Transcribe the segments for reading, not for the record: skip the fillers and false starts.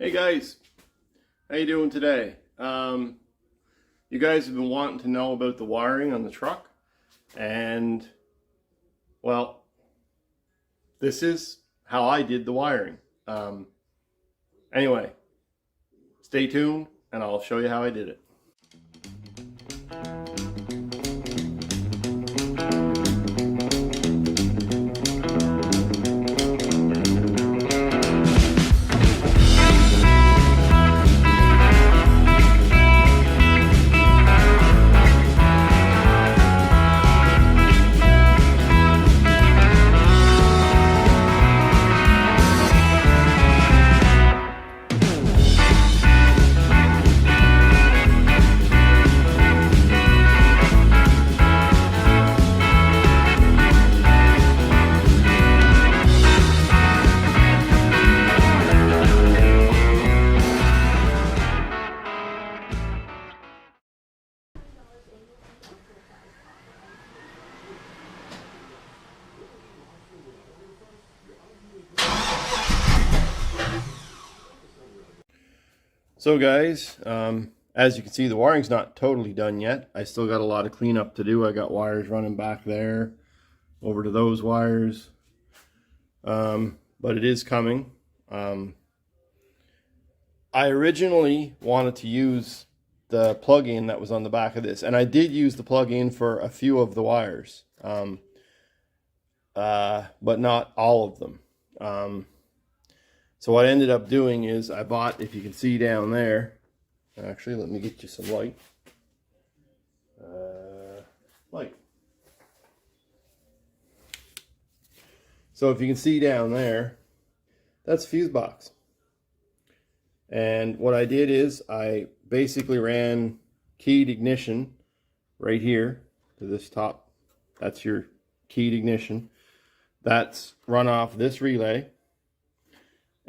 Hey guys, how you doing today? You guys have been wanting to know about the wiring on the truck, and well, this is how I did the wiring. Anyway, stay tuned and I'll show you how I did it. So guys, as you can see, the wiring's not totally done yet. I still got a lot of cleanup to do. I got wires running back there over to those wires, but it is coming. I originally wanted to use the plug-in that was on the back of this, and I did use the plug-in for a few of the wires, but not all of them. So what I ended up doing is I bought, if you can see down there, actually let me get you some light. So if you can see down there, that's fuse box. And what I did is I basically ran keyed ignition right here to this top. That's your keyed ignition. That's run off this relay.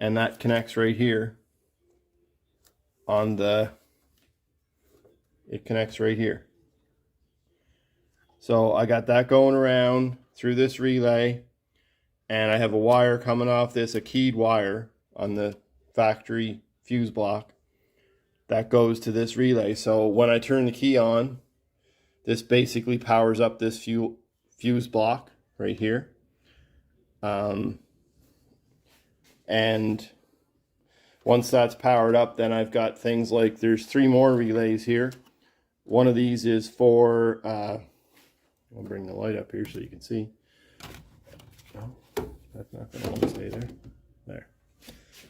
And that connects right here on it connects right here. So I got that going around through this relay, and I have a wire coming off this, a keyed wire on the factory fuse block that goes to this relay. So when I turn the key on, this basically powers up this fuse block right here. And once that's powered up, then I've got things like, there's 3 more relays here. One of these is for, I'll bring the light up here so you can see. No, that's not going to want to stay there. There.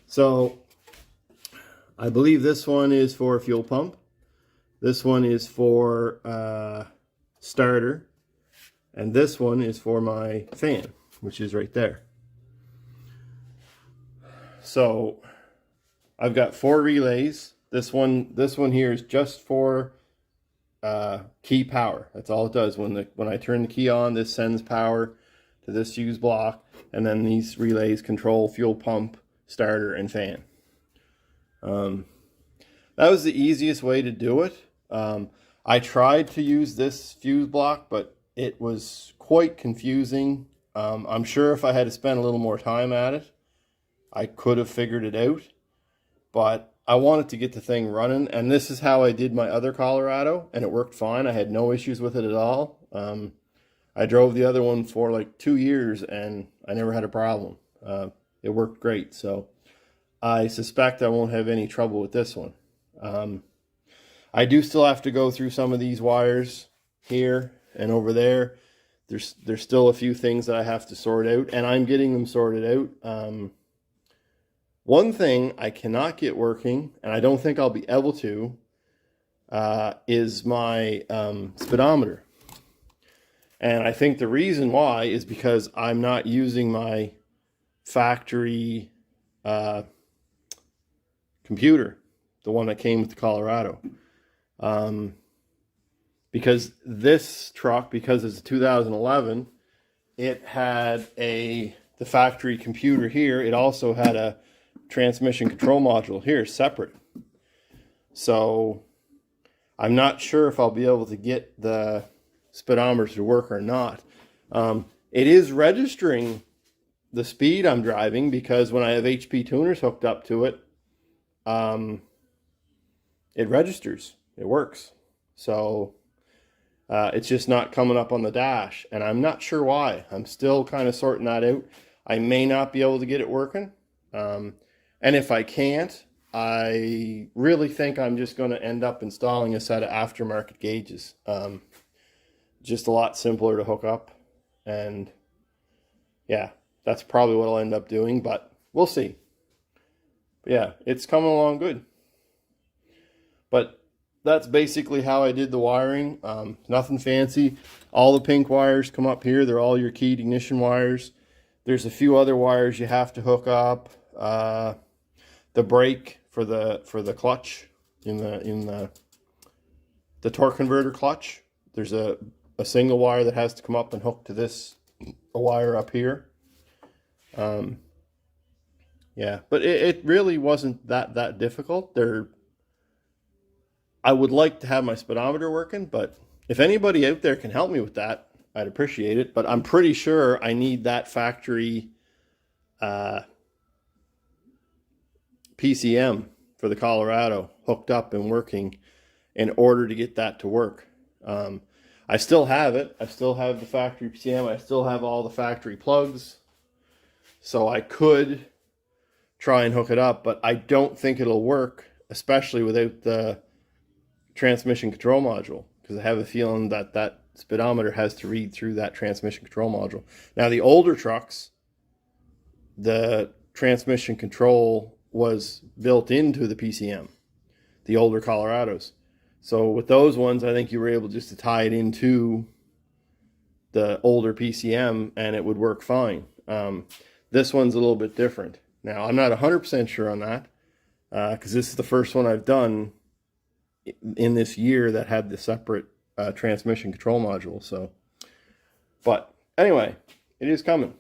So I believe this one is for a fuel pump. This one is for starter. And this one is for my fan, which is right there. So I've got 4 relays. This one here is just for key power. That's all it does. When I turn the key on, this sends power to this fuse block, and then these relays control fuel pump, starter, and fan. That was the easiest way to do it. I tried to use this fuse block, but it was quite confusing. I'm sure if I had to spend a little more time at it, I could have figured it out, but I wanted to get the thing running, and this is how I did my other Colorado, and it worked fine. I had no issues with it at all. I drove the other one for like 2 years, and I never had a problem. It worked great, so I suspect I won't have any trouble with this one. I do still have to go through some of these wires here and over there. There's still a few things that I have to sort out, and I'm getting them sorted out. One thing I cannot get working, and I don't think I'll be able to, is my speedometer. And I think the reason why is because I'm not using my factory computer, the one that came with the Colorado. Because this truck, because it's a 2011, it had the factory computer here. It also had a transmission control module here separate. So I'm not sure if I'll be able to get the speedometer to work or not. It is registering the speed I'm driving, because when I have HP tuners hooked up to it, it registers. It works. So it's just not coming up on the dash, and I'm not sure why. I'm still kind of sorting that out. I may not be able to get it working. And if I can't, I really think I'm just going to end up installing a set of aftermarket gauges. Just a lot simpler to hook up. And yeah, that's probably what I'll end up doing, but we'll see. But yeah, it's coming along good. But that's basically how I did the wiring. Nothing fancy. All the pink wires come up here. They're all your keyed ignition wires. There's a few other wires you have to hook up. The brake for the clutch in the torque converter clutch. There's a single wire that has to come up and hook to this wire up here. Yeah, but it really wasn't that difficult. I would like to have my speedometer working, but if anybody out there can help me with that, I'd appreciate it. But I'm pretty sure I need that factory PCM for the Colorado hooked up and working in order to get that to work. I still have it. I still have the factory PCM. I still have all the factory plugs. So I could try and hook it up, but I don't think it'll work, especially without the transmission control module, because I have a feeling that that speedometer has to read through that transmission control module. Now, the older trucks, the transmission control was built into the PCM, the older Colorados. So with those ones, I think you were able just to tie it into the older PCM and it would work fine. This one's a little bit different. Now, I'm not 100% sure on that because this is the first one I've done in this year that had the separate transmission control module. So, but anyway, it is coming.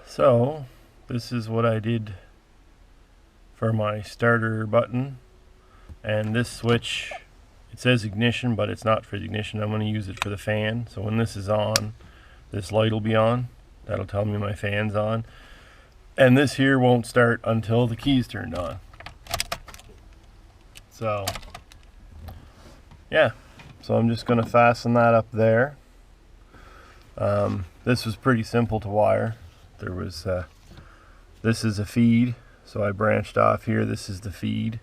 So, this is what I did for my starter button, and this switch, it says ignition, but it's not for the ignition. I'm going to use it for the fan. So when this is on, this light will be on. That'll tell me my fan's on. And this here won't start until the key's turned on. So, yeah. So I'm just going to fasten that up there. This was pretty simple to wire. There was, this is a feed. So I branched off here. This is the feed.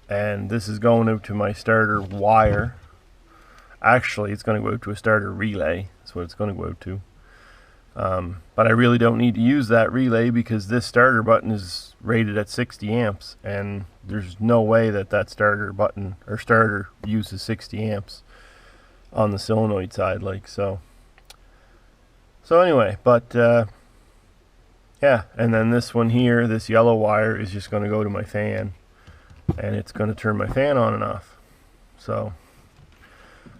And this is going out to my starter wire. Actually, it's going to go out to a starter relay. That's what it's going to go out to. But I really don't need to use that relay because this starter button is rated at 60 amps. And there's no way that that starter button or starter uses 60 amps on the solenoid side. Like so. So anyway, but yeah, and then this one here, this yellow wire is just going to go to my fan. And it's going to turn my fan on and off. So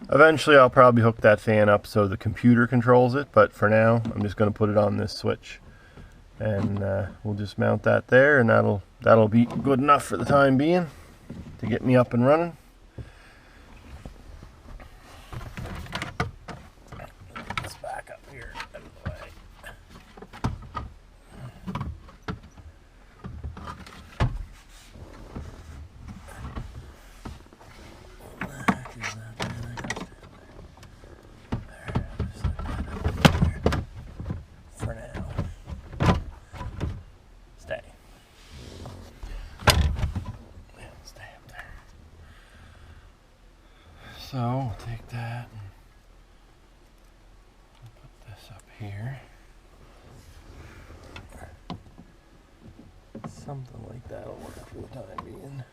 eventually I'll probably hook that fan up so the computer controls it, but for now I'm just going to put it on this switch, and we'll just mount that there, and that'll be good enough for the time being to get me up and running. Let's back up here out of the way. So we'll take that and put this up here. Something like that'll work for the time being.